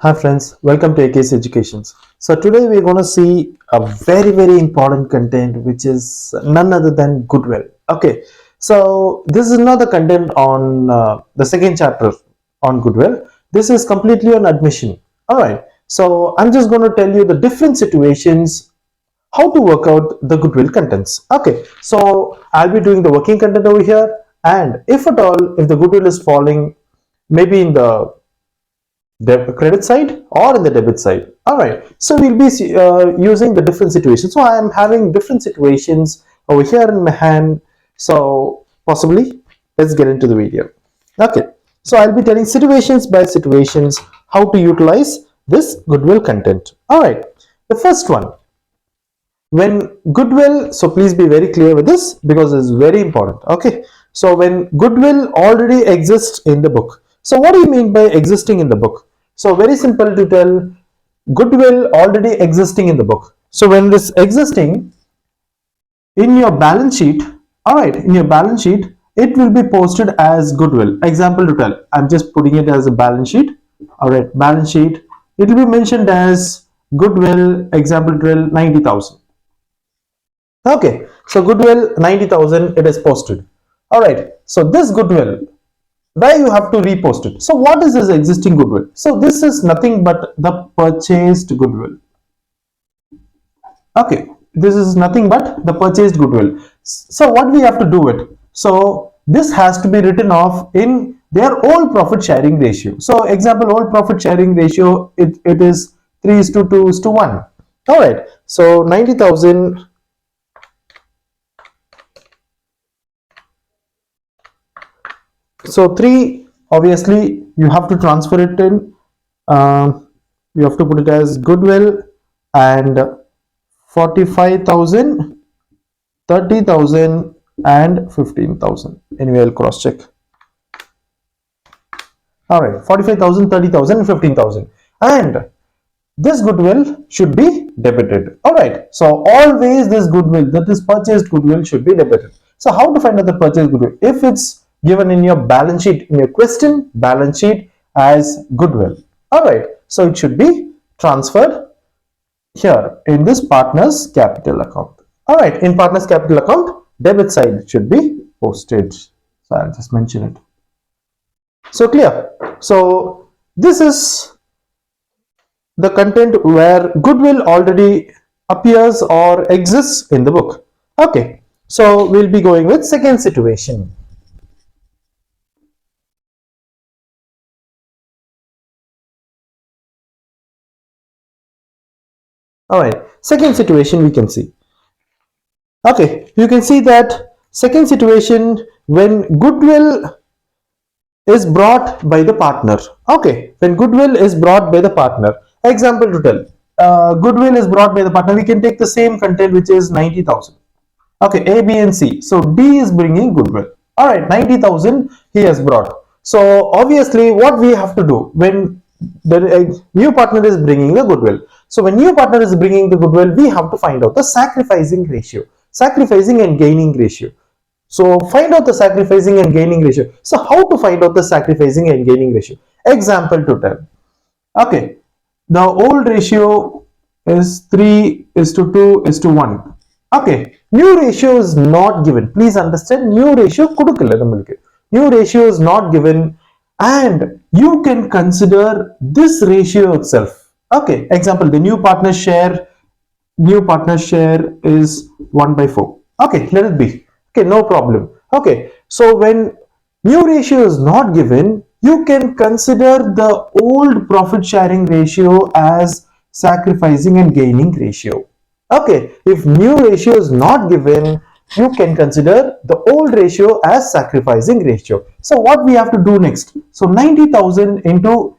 Hi friends, welcome to AK's Educations. So today we're going to see a very important content which is none other than Goodwill. Okay, so this is not the content on the second chapter on Goodwill. This is completely on admission. Alright, so I'm just going to tell you the different situations how to work out the Goodwill contents. Okay, so I'll be doing the working content over here, and if at all, if the Goodwill is falling maybe in the credit side or in the debit side. All right, so we'll be using the different situations. So I am having different situations over here in my hand, so possibly let's get into the video. Okay, so I'll be telling situations by situations how to utilize this Goodwill content. All right, the first one, when Goodwill, so please be very clear with this because it's very important. Okay, so when Goodwill already exists in the book, so what do you mean by existing in the book? So very simple to tell, Goodwill already existing in the book. So when this existing in your balance sheet, all right, in your balance sheet, it will be posted as Goodwill. Example to tell, I'm just putting it as a balance sheet. All right, balance sheet, it will be mentioned as Goodwill, example to tell, 90,000. Okay, so Goodwill 90,000, it is posted. All right, so this Goodwill, where you have to repost it. So what is this existing Goodwill? So this is nothing but the purchased Goodwill. Okay, this is nothing but the purchased Goodwill. So what we have to do it? So this has to be written off in their old profit sharing ratio. So example, old profit sharing ratio, it is 3 is to 2 is to 1. All right, so 90,000. So 3, obviously you have to transfer it in, you have to put it as Goodwill, and 45,000, 30,000, and 15,000. Anyway, I'll cross check. All right, 45,000, 30,000, and 15,000. And this Goodwill should be debited. All right, so always this Goodwill, that is purchased Goodwill, should be debited. So how to find out the purchased Goodwill? If it's given in your balance sheet, in your question balance sheet as Goodwill. All right, so it should be transferred here in this partners capital account. All right, in partners capital account, debit side should be posted. So I'll just mention it. So clear. So this is the content where Goodwill already appears or exists in the book. Okay, so we'll be going with second situation. All right, second situation we can see. Okay, you can see that second situation, when Goodwill is brought by the partner. Okay, when Goodwill is brought by the partner, example to tell, Goodwill is brought by the partner, we can take the same content which is 90,000. Okay, A, B, and C. So D is bringing Goodwill. All right, 90,000 he has brought. So obviously, what we have to do when the new partner is bringing the Goodwill. So when new partner is bringing the Goodwill, we have to find out the sacrificing ratio, sacrificing and gaining ratio. So find out the sacrificing and gaining ratio. So how to find out the sacrificing and gaining ratio? Example to tell. Okay, the old ratio is 3 is to 2 is to 1. Okay, new ratio is not given. Please understand, new ratio new ratio is not given, and you can consider this ratio itself. Okay, example, the new partner share is 1 by 4. Okay, let it be. Okay, no problem. Okay, so when new ratio is not given, you can consider the old profit sharing ratio as sacrificing and gaining ratio. Okay, if new ratio is not given, you can consider the old ratio as sacrificing ratio. So what we have to do next? So 90,000 into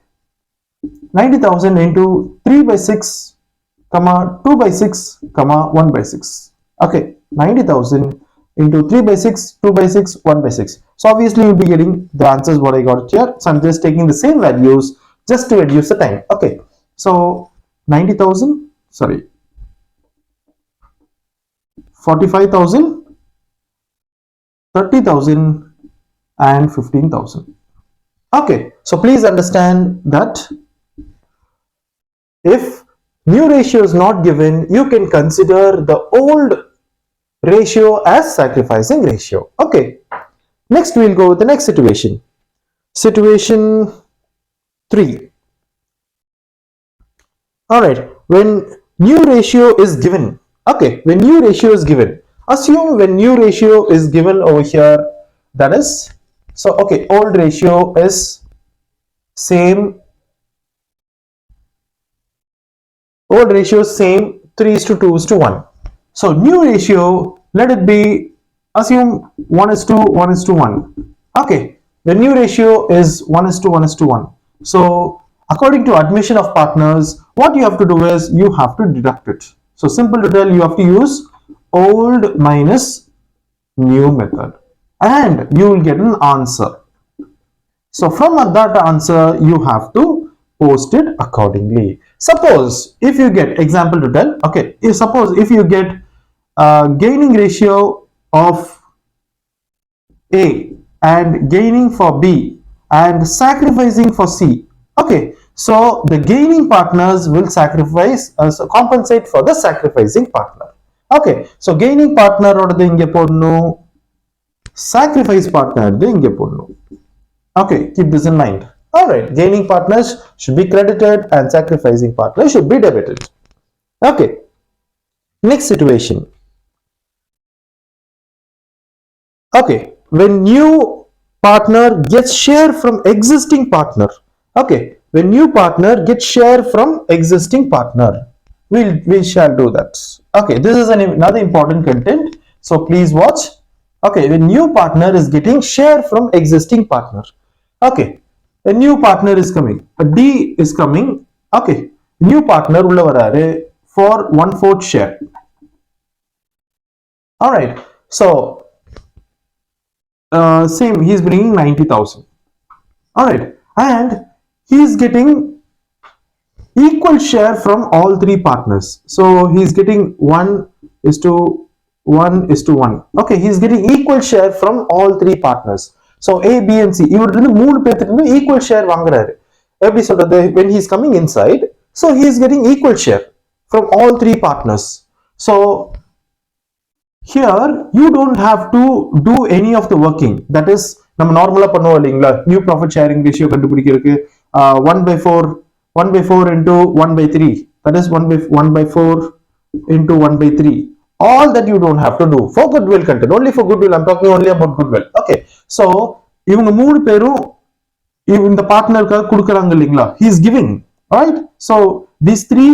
3 by 6 comma 2 by 6 comma 1 by 6. Okay, 90,000 into 3 by 6, 2 by 6, 1 by 6. So obviously you'll be getting the answers what I got here. So I'm just taking the same values just to reduce the time. Okay, so 90,000, sorry, 45,000, 30,000, and 15,000. Okay, so please understand that If new ratio is not given, you can consider the old ratio as sacrificing ratio. Okay. Next, we'll go with the next situation. Situation 3. Alright, when new ratio is given, okay, when new ratio is given, assume when new ratio is given over here, that is, so okay, old ratio is same, old ratio is same 3 is to 2 is to 1. So new ratio, let it be, assume 1 is to 1 is to 1. Okay, the new ratio is 1 is to 1 is to 1. So according to admission of partners, what you have to do is you have to deduct it. So simple to tell, you have to use old minus new method and you will get an answer. So from that answer, you have to post it accordingly. Suppose if you get, example to tell, okay, suppose if you get gaining ratio of A and gaining for B and sacrificing for C. Okay, so the gaining partners will sacrifice, so compensate for the sacrificing partner. Okay, so gaining partner oda inge podnu, sacrifice partner inge podnu. Okay, keep this in mind. Alright, gaining partners should be credited and sacrificing partners should be debited. Okay, next situation. Okay, when new partner gets share from existing partner. Okay, when new partner gets share from existing partner, we shall do that. Okay, this is another important content, so please watch. Okay, when new partner is getting share from existing partner. Okay, a new partner is coming, a D is coming. Okay, new partner ulla vararu for 1/4 share. All right, so same, he's bringing 90,000. All right, and he's getting equal share from all three partners. So he's getting 1 is to 1 is to 1. Okay, he's getting equal share from all three partners. So A, B and C, இவர் வந்து மூணு பேத்துக்கு equal share வாங்குறாரு. எப்படி சொல்றது, when he's coming inside, so he is getting equal share from all three partners. So here you don't have to do any of the working. That is, நம்ம நார்மலா பண்ணுவோம் இல்லைங்களா, நியூ ப்ராஃபிட் ஷேரிங் ரேஷியோ கண்டுபிடிக்கிறதுக்கு 1/4 into 1/3, that is 1/4 into 1/3. All that you don't have to do for goodwill content, only for goodwill. I'm talking only about goodwill. Okay, so இவங்க மூணு பேரும் இந்த பார்ட்னருக்காக கொடுக்கறாங்க இல்லைங்களா, he is giving, right? So these three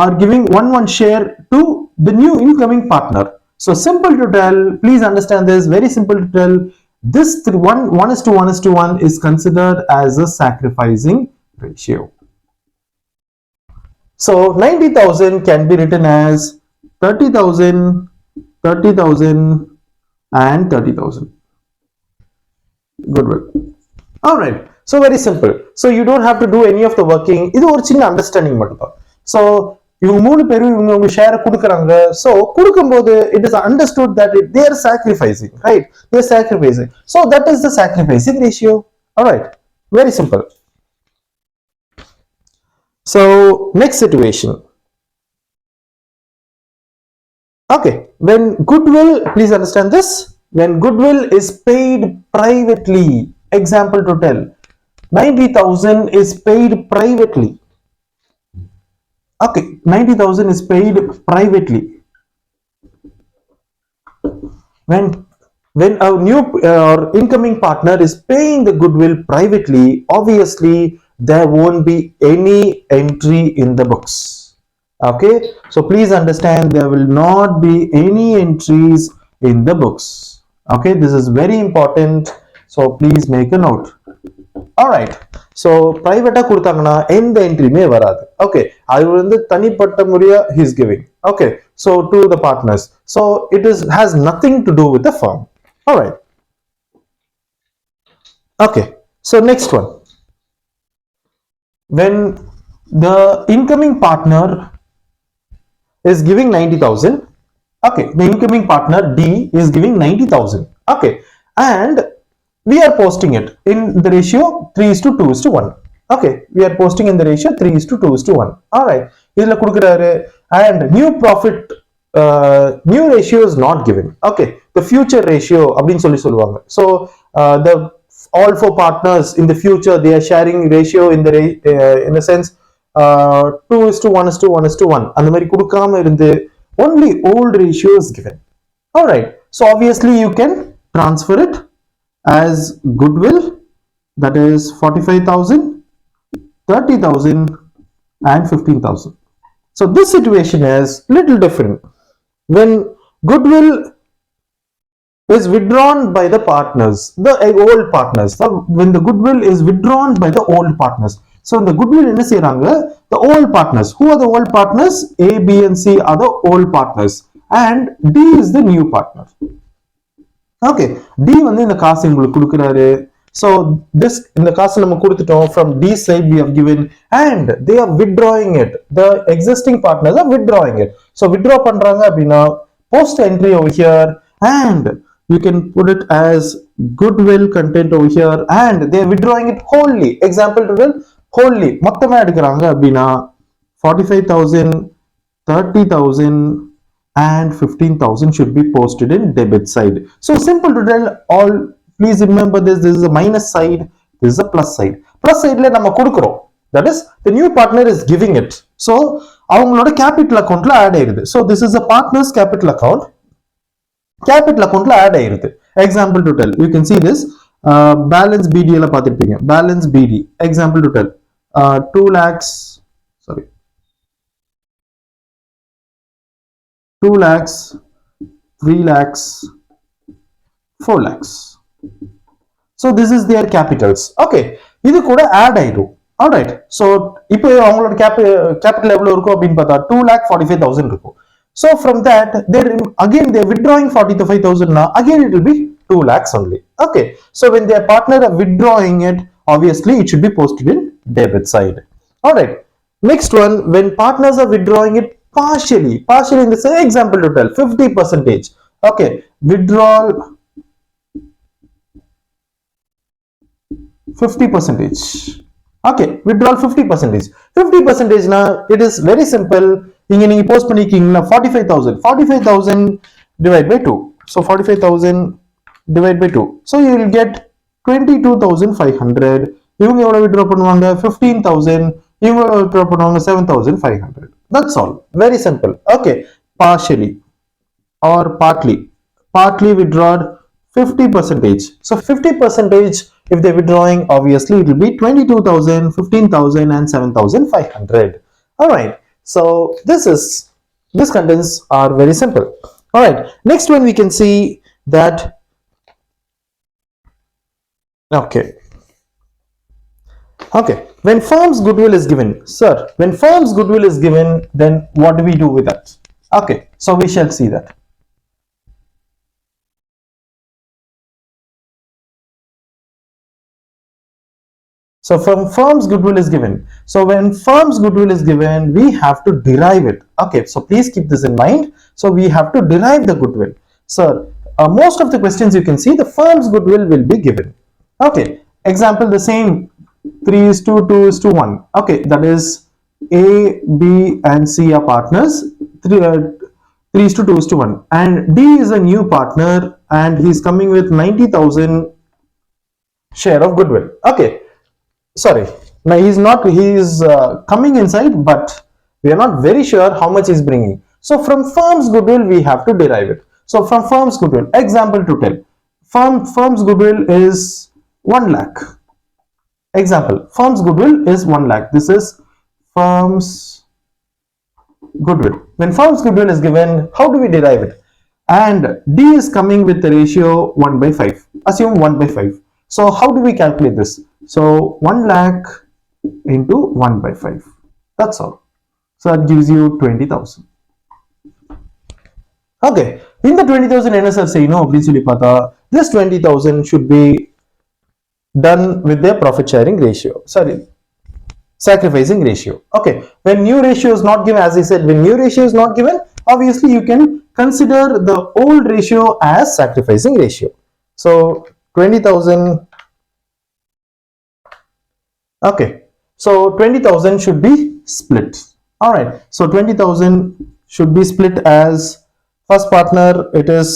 are giving one share to the new incoming partner. So simple to tell, please understand this, very simple to tell, this 1 is to 1 is to 1 is considered as a sacrificing ratio. So 90,000 can be written as 30,000, 30,000 and 30,000. Goodwill. All right, so very simple. So you don't have to do any of the working. இது ஒரு சின்ன understanding மட்டும் தான். So இவங்க மூணு பேரும் இவங்க ஷேரை கொடுக்குறாங்க. So கொடுக்கும்போது it is understood that they are sacrificing, right? They are sacrificing. So that is the sacrificing ratio. All right, very simple. So next situation. Okay, when goodwill, please understand this, when goodwill is paid privately, example to tell, 90,000 is paid privately. Okay, 90,000 is paid privately. When a new or incoming partner is paying the goodwill privately, obviously there won't be any entry in the books. Okay, so please understand, there will not be any entries in the books. Okay, this is very important, so please make a note. All right, so private கொடுத்தாங்கன்னா எந்த என்ட்ரியுமே வராது. Okay, அது வந்து தனிப்பட்ட முறையா he is giving. Okay, so to the partners, so it has nothing to do with the firm. All right, okay, so next one, when the incoming partner is giving 90,000. Okay, the incoming partner D is giving 90,000. Okay, and we are posting it in the ratio 3 is to 2 is to 1. Okay, we are posting in the ratio 3:2:1. All right, இதுல கொடுக்குறாரு. And new profit, new ratio is not given. Okay, the future ratio அப்படின்னு சொல்லுவாங்க. So the all four partners in the future, they are sharing ratio in the sense 2:1:1:1 அந்த மாதிரி கொடுக்காம இருந்து only old ratio is given. All right, so obviously you can transfer it as goodwill, that is 45,000, 30,000 and 15,000. So this situation is little different. When goodwill is withdrawn by the partners, the old partners. So when the goodwill is withdrawn by the old partners, so the goodwill என்ன செய்றாங்க, the old partners. Who are the old partners? A, B and C are the old partners and D is the new partner. Okay, D வந்து இந்த காசு உங்களுக்கு கொடுக்குறாரு. So this இந்த காசு நம்ம கொடுத்துட்டோம். From D side we have given and they are withdrawing it. The existing partners are withdrawing it. So withdraw பண்றாங்க அப்படின்னா post entry over here and you can put it as goodwill content over here and they are withdrawing it wholly. Example to wholly மொத்தமா எடுக்கிறாங்க அப்படின்னா 45,000, 30,000 and 15,000 should be posted in debit side. So simple to tell all. Please remember this is a minus side, this is a plus side. Plus side la நம்ம கொடுக்கிறோம், that is the new partner is giving it. So அவங்களோட capital account la add ஆயிருது. So this is a partner's capital account. Capital account la add ஆயிருது. Example to tell, you can see this balance BD la பார்த்திருப்பீங்க. Balance BD, example to tell 2 lakhs, sorry 2 lakhs, 3 lakhs, 4 lakhs. So this is their capitals. Okay, இது கூட add ஆயிடும். Alright, so இப்போ அவங்களோட capital எவ்வளவு இருக்கும் அப்படின்னு பார்த்தா 2,45,000 இருக்கும். So from that they're withdrawing 45,000 now, again it will be 2 lakhs only. Okay, so when their partner are withdrawing it, obviously it should be posted in debit side. Alright, next one, when partners are withdrawing it partially in the same example to tell 50%. Okay, withdrawal 50%. Okay, withdrawal 50%. 50% na it is very simple. இங்க நீங்க post பண்ணிருக்கீங்களா 45,000 divide by 2. So 45,000 divide by 2. So you will get 22,500. இவங்க எவ்வளவு withdraw பண்ணுவாங்க 15,000. இவங்க எவ்வளவு withdraw பண்ணுவாங்க 7,500. That's all. Very simple. Okay, partially or partly withdrawn 50%. So 50%, if they're withdrawing, obviously it will be 22,000, 15,000 and 7,500. All right, so this contents are very simple. All right, next one we can see that, okay, when firm's goodwill is given, sir, when firm's goodwill is given, then what do we do with that? Okay, so we shall see that. So from firm's goodwill is given. So when firm's goodwill is given, we have to derive it. Okay, so please keep this in mind. So we have to derive the goodwill. Sir, most of the questions you can see the firm's goodwill will be given. Okay, example the same 3:2:1. Okay, that is A, B and C are partners. 3:2:1 and D is a new partner and he's coming with 90,000 share of goodwill. Okay, sorry, now he is coming inside, but we are not very sure how much he's bringing. So from firm's goodwill we have to derive it. So from firm's goodwill, example to tell, firm's goodwill is 1 lakh. Example, firm's goodwill is 1 lakh. This is firm's goodwill. When firm's goodwill is given, how do we derive it? And D is coming with the ratio 1/5. Assume 1/5. So how do we calculate this? So 1 lakh into 1/5. That's all. So that gives you 20,000. Okay, in the 20,000 NSR say no, this 20,000 should be done with their profit sharing ratio. Sorry, sacrificing ratio. Okay, when new ratio is not given, as I said, when new ratio is not given, obviously you can consider the old ratio as sacrificing ratio. So 20,000. Okay, So 20,000 should be split. All right. So 20,000 should be split as first partner. It is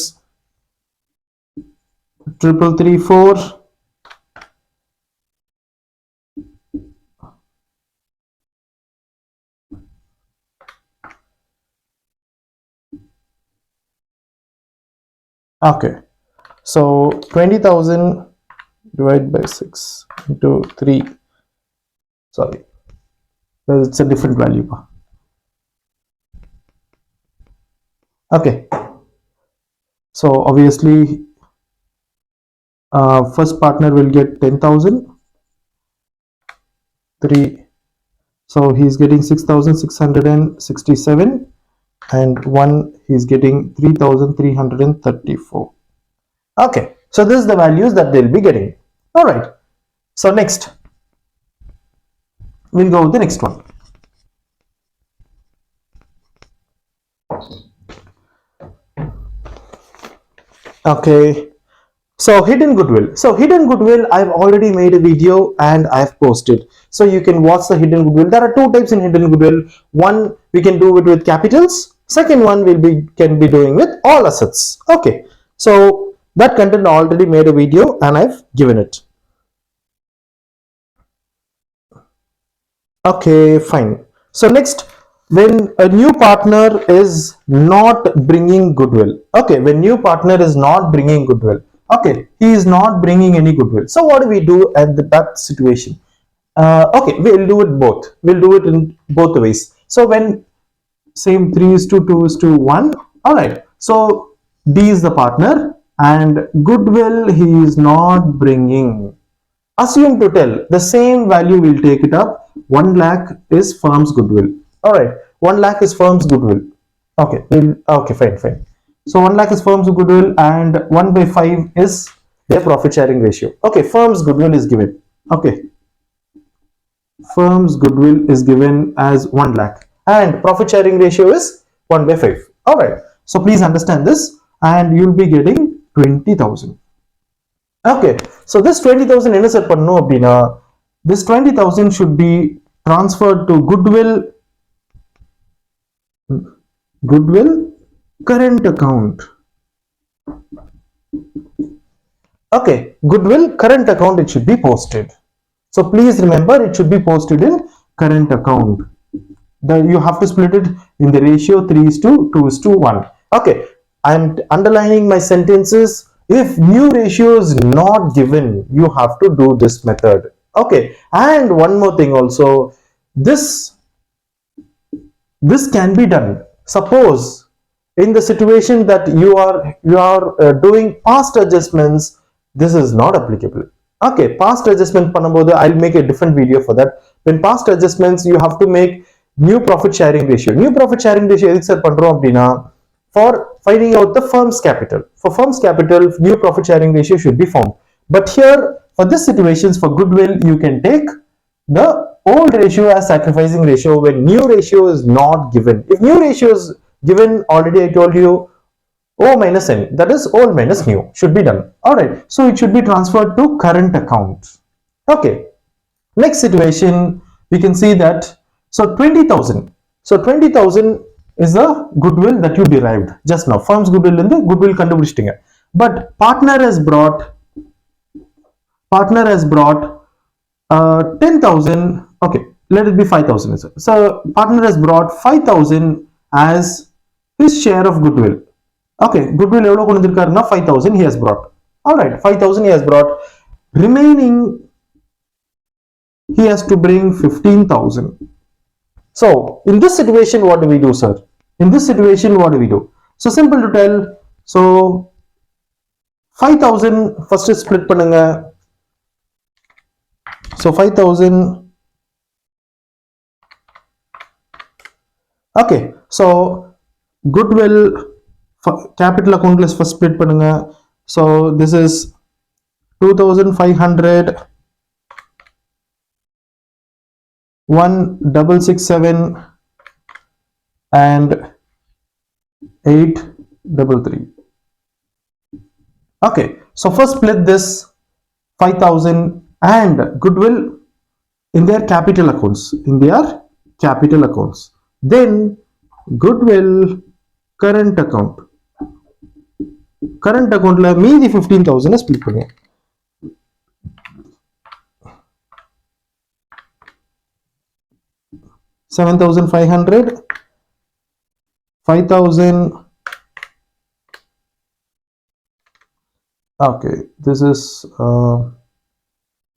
3334. Okay. So 20,000 divided by 6 into 3. Sorry, it's a different value. Okay. So obviously, first partner will get 10,000. 3. So he's getting 6,667, and 1 he's getting 3,334. Okay. So this is the values that they'll be getting. All right. So next, we'll go with the next one. Okay. So hidden goodwill. So hidden goodwill, I've already made a video and I've posted. So you can watch the hidden goodwill. There are two types in hidden goodwill. One, we can do it with capitals. Second one can be doing with all assets. Okay. So that content I already made a video and I've given it. Okay, fine. So next, when a new partner is not bringing goodwill. Okay, when new partner is not bringing goodwill. Okay, he is not bringing any goodwill. So what do we do at that situation? Okay, we'll do it both. We'll do it in both ways. So when same 3 is to 2 is to 1. All right. So D is the partner and goodwill he is not bringing. Assume to tell the same value, we'll take it up. 1 lakh is firm's goodwill. All right, 1 lakh is firm's goodwill. Okay, okay, fine. So 1 lakh is firm's goodwill and 1 by 5 is their profit sharing ratio. Okay, firm's goodwill is given. Okay, firm's goodwill is given as 1 lakh and profit sharing ratio is 1 by 5. All right, so please understand this and you'll be getting 20,000. Okay, so this 20,000 என்ன set பண்ணனும் அப்படினா, this 20,000 should be transferred to goodwill current account. Okay, goodwill current account, it should be posted. So please remember, it should be posted in current account. You have to split it in the ratio 3 is to 2 is to 1. Okay, I'm underlining my sentences. If new ratio is not given, you have to do this method. Okay, and one more thing also, this can be done. Suppose in the situation that you are doing past adjustments, this is not applicable. Okay, past adjustment பண்ணும்போது I'll make a different video for that. When past adjustments, you have to make new profit sharing ratio. New profit sharing ratio எதுக்கு set பண்றோம் அப்படினா, for finding out the firm's capital. For firm's capital, new profit sharing ratio should be formed. But here, for this situations, for goodwill, you can take the old ratio as sacrificing ratio when new ratio is not given. If new ratio is given, already I told you, O minus N, that is old minus new, should be done. Alright, so it should be transferred to current account. Okay, next situation, we can see that, so 20,000. So 20,000 is the goodwill that you derived just now. Firm's goodwill in the goodwill கண்டுபிடிச்சிட்டீங்க. But partner has brought 10,000. Okay, let it be 5,000. So partner has brought 5,000 as his share of goodwill. Okay, goodwill எவ்வளவு கொண்டு வந்திருக்காருன்னா 5,000 he has brought. All right, 5,000 he has brought. Remaining he has to bring 15,000. So in this situation, what do we do, sir? In this situation, what do we do? So simple to tell. So 5,000 first split பண்ணுங்க. So 5,000. Okay, so goodwill capital account list first split பண்ணுங்க. So this is 2,500, 1,667 and 833. Okay, so first split this 5,000 and goodwill in their capital accounts. Then goodwill current account. Current accountல மீதி 15,000 split பண்ணுங்க. 7,500, 5,000. Okay, this is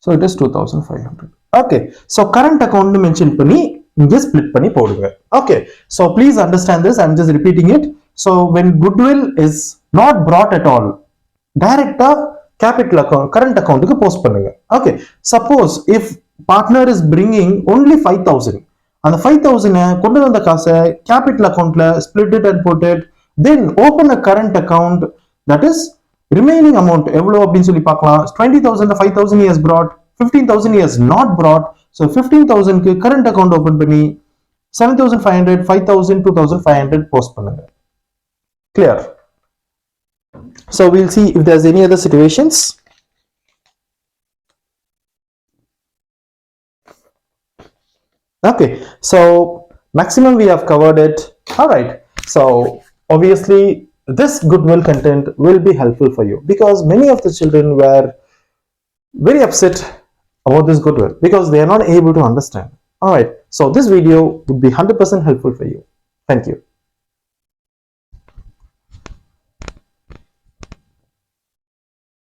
so it is 2,500. Okay, so current account mention பண்ணி இங்க split பண்ணி போடுங்க. Okay, so please understand this. I'm just repeating it. So when goodwill is not brought at all, டைரக்டா capital account current அக்கௌண்ட்டுக்கு post பண்ணுங்க. Okay, suppose if partner is bringing only 5,000, அந்த 5,000 கொண்டு வந்த காசை கேபிட்டல் அக்கௌண்ட்ல split it and put it, then open a current account. That is remaining amount எவ்வளோ அப்படின்னு சொல்லி பார்க்கலாம். 20,000 5,000 years brought, 15,000 years not brought. So 15,000க்கு கரண்ட் அக்கௌண்ட் ஓபன் பண்ணி 7,500, 5,000, 2,500 போஸ்ட் பண்ணுங்க. Clear? So we'll see if there's any other situations. Okay, so maximum we have covered it. All right, so obviously this goodwill content will be helpful for you because many of the children were very upset about this goodwill because they are not able to understand. All right, so this video would be 100% helpful for you. Thank you.